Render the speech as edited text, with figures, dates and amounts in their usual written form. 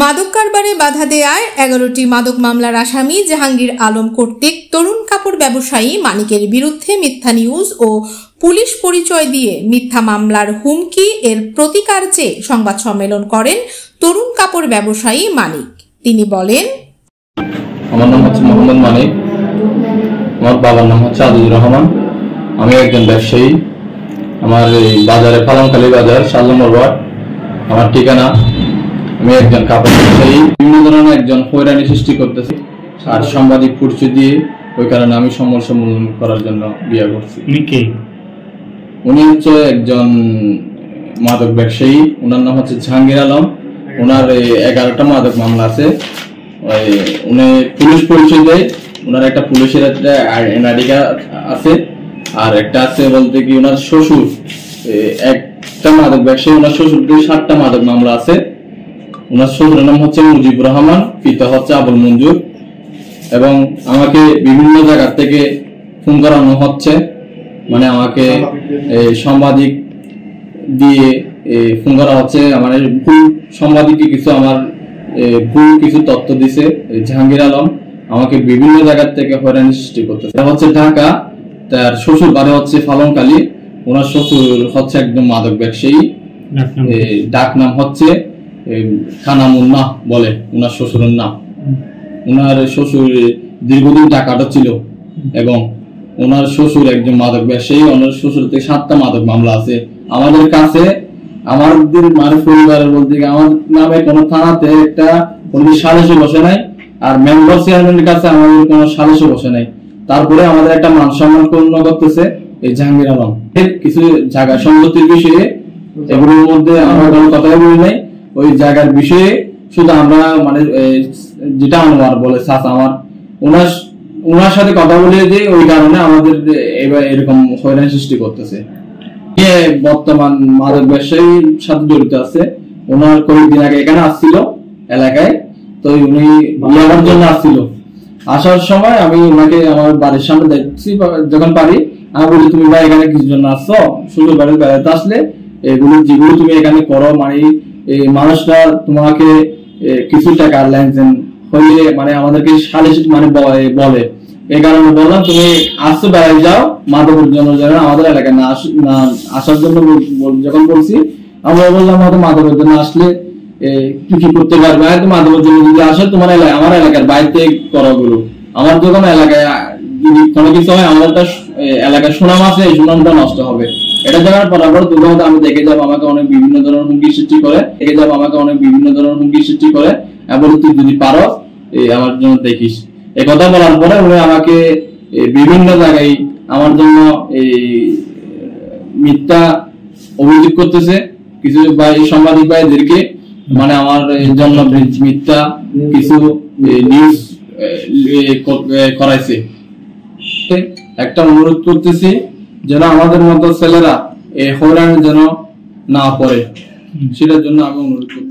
মাদক কারবারে বাধা দেয়ায় 11টি মাদক মামলার আসামি জাহাঙ্গীর আলম কর্তৃক তরুণ কাপড় ব্যবসায়ী মানিকের বিরুদ্ধে মিথ্যা নিউজ ও পুলিশ পরিচয় দিয়ে মিথ্যা মামলার হুমকি এর প্রতিকার চেয়ে সংবাদ সম্মেলন করেন তরুণ কাপড় ব্যবসায়ী মানিক। তিনি বলেন, আমার নাম হচ্ছে মোহাম্মদ মানিক, আমার বাবার নাম হচ্ছে আদিজুর রহমান। আমি একজন ব্যবসায়ী। আমার এই বাজারে পালংখালী বাজার 7 নম্বর ওয়ার্ড আমার ঠিকানা। আমি একজন কাপড় ব্যবসায়ী। বিভিন্ন ধরনের একজন হয়রানি সৃষ্টি করতেছি আর সাংবাদিক পরিচয় দিয়ে, ওই কারণে আমি সম্মেলন করার জন্য বিয়ে করছি। উনি হচ্ছে একজন মাদক ব্যবসায়ী, ওনার নাম হচ্ছে জাহাঙ্গীর আলম। ওনার 11টা মাদক মামলা আছে। উনি পুলিশ পরিচয় দেয়। ওনার একটা পুলিশের একটা এনআইডি আছে, আর একটা আছে বলতে কি ওনার শ্বশুর একটা মাদক ব্যবসায়ী। ওনার শ্বশুরদের 7টা মাদক মামলা আছে। ওনার শ্বশুরের নাম হচ্ছে মুজিবুর রহমান, পিতা হচ্ছে আবুল মঞ্জুর। এবং আমাকে বিভিন্ন জায়গা থেকে ফোন করানো হচ্ছে, মানে আমাকে সাংবাদিক দিয়ে ফোন করা হচ্ছে। আমার ভুল সাংবাদিককে কিছু আমার ভুল কিছু তথ্য দিছে জাহাঙ্গীর আলম। আমাকে বিভিন্ন জায়গা থেকে হয়রানি সৃষ্টি করতেছে। এটা হচ্ছে ঢাকা, তার শ্বশুর বাড়ি হচ্ছে পালংখালী। ওনার শ্বশুর হচ্ছে একদম মাদক ব্যবসায়ী। ডাক নাম হচ্ছে খানামুন্না বলে ওনার শ্বশুরের নাম। ওনার শ্বশুর দীর্ঘদিন টাকাটা ছিল এবং ওনার শ্বশুর একজন মাদক ব্যবসায়ী। ওনার শ্বশুর থেকে 7টা মাদক মামলা আছে। আমাদের কাছে আমাদের মানে পরিবারের বলতে আমার নামে কোনো থানাতে একটা কোনো সালিশে বসে নাই, আর মেম্বার চেয়ারম্যানের কাছে আমাদের কোনো সালিশে বসে নাই। তারপরে আমাদের একটা মান সম্মান পূর্ণ করতেছে এই জাহাঙ্গীর আলম। কিছু জায়গা সম্পত্তির বিষয়ে এগুলোর মধ্যে আমরা কোনো কথাই বলি নাই। ওই জায়গার বিষয়ে শুধু আমরা মানে যেটা আনোয়ার বলে চাচা আমার, ওনার সাথে কথা বলে যে ওই কারণে আমাদের এবার এরকম হয়রানি সৃষ্টি করতেছে। বর্তমান মাদক ব্যবসায়ীর সাথে জড়িত আছে। ওনার কয়েকদিন আগে এখানে আসছিল এলাকায়, তো উনি ইয়াবার জন্য আসছিল। আসার সময় আমি ওনাকে আমার বাড়ির সামনে দেখছি, যখন পারি আমি বলি, তুমি ভাই এখানে কিছুর জন্য আসছো? শ্বশুর বাড়ির বেড়াতে আসলে এগুলো যেগুলো তুমি এখানে করো, মানে মানুষরা তোমাকে কিছু টাকা লেনদেন হইলে মানে আমাদেরকে সালিশ মানে বলে। এই কারণে বললাম তুমি আসছো বেড়াই যাও, মাদকের জন্য যেন আমাদের এলাকায় না আসার জন্য যখন বলছি, আমরা বললাম হয়তো মাদকের জন্য আসলে কি কি করতে পারবে, হয়তো মাদকের জন্য যদি আসে তোমার আমার এলাকার বাইরে করো গুলো। আমার যখন এলাকায় যদি কোনো কিছু হয়, আমাদের এলাকার সুনাম আছে, এই সুনামটা নষ্ট হবে। এটা জানার পর তুমি আমি দেখে যাবো আমাকে অনেক বিভিন্ন ধরনের হুমকি সৃষ্টি করে, এবং তুই যদি পারো আমার জন্য দেখিস। এই কথা বলার পরে উনি আমাকে বিভিন্ন জায়গায় আমার জন্য মিথ্যা অভিযোগ করতেছে। কিছু সাংবাদিক ভাইদেরকে মানে আমার জন্য মিথ্যা কিছু নিউজ করাইছে। একটা অনুরোধ করতেছি যেন আমাদের মতো ছেলেরা এই হয়রানির যেন না পড়ে, সেটার জন্য আমি অনুরোধ করতেছি।